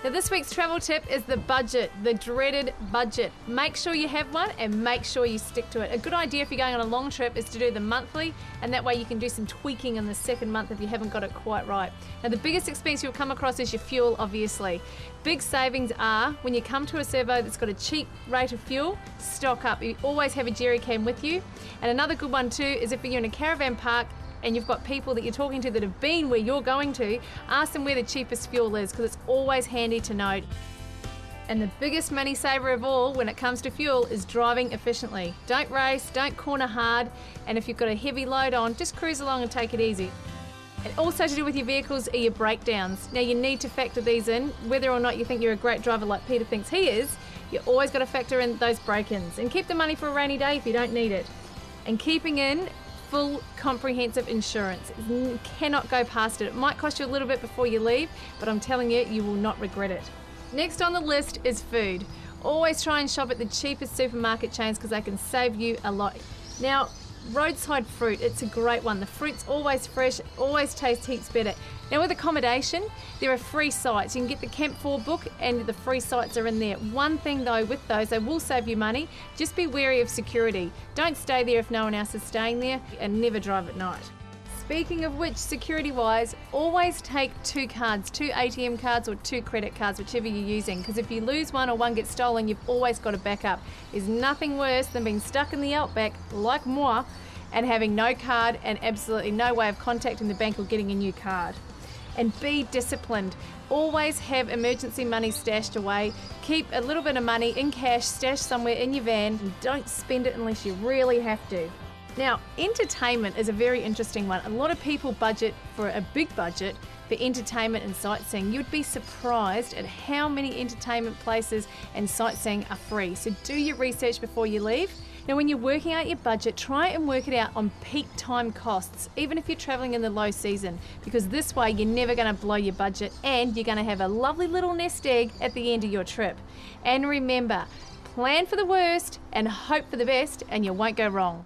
Now this week's travel tip is the budget, the dreaded budget. Make sure you have one and make sure you stick to it. A good idea if you're going on a long trip is to do the monthly, and that way you can do some tweaking in the second month if you haven't got it quite right. Now the biggest expense you'll come across is your fuel, obviously. Big savings are when you come to a servo that's got a cheap rate of fuel, stock up. You always have a jerry can with you. And another good one too is if you're in a caravan park and you've got people that you're talking to that have been where you're going to, ask them where the cheapest fuel is, because it's always handy to note. And the biggest money saver of all when it comes to fuel is driving efficiently. Don't race, don't corner hard, and if you've got a heavy load on, just cruise along and take it easy. And also to do with your vehicles are your breakdowns. Now you need to factor these in, whether or not you think you're a great driver like Peter thinks he is, you always got to factor in those break-ins and keep the money for a rainy day if you don't need it. And keeping in full comprehensive insurance. You cannot go past it. It might cost you a little bit before you leave, but I'm telling you, you will not regret it. Next on the list is food. Always try and shop at the cheapest supermarket chains because they can save you a lot. Now, roadside fruit, it's a great one. The fruit's always fresh, always tastes heaps better. Now with accommodation, there are free sites. You can get the Camp 4 book and the free sites are in there. One thing though with those, they will save you money. Just be wary of security. Don't stay there if no one else is staying there, and never drive at night. Speaking of which, security-wise, always take 2 cards, 2 ATM cards or 2 credit cards, whichever you're using, because if you lose one or one gets stolen, you've always got a backup. There's nothing worse than being stuck in the outback, like moi, and having no card and absolutely no way of contacting the bank or getting a new card. And be disciplined. Always have emergency money stashed away. Keep a little bit of money in cash stashed somewhere in your van, and don't spend it unless you really have to. Now, entertainment is a very interesting one. A lot of people budget for a big budget for entertainment and sightseeing. You'd be surprised at how many entertainment places and sightseeing are free. So do your research before you leave. Now, when you're working out your budget, try and work it out on peak time costs, even if you're traveling in the low season, because this way you're never going to blow your budget and you're going to have a lovely little nest egg at the end of your trip. And remember, plan for the worst and hope for the best, and you won't go wrong.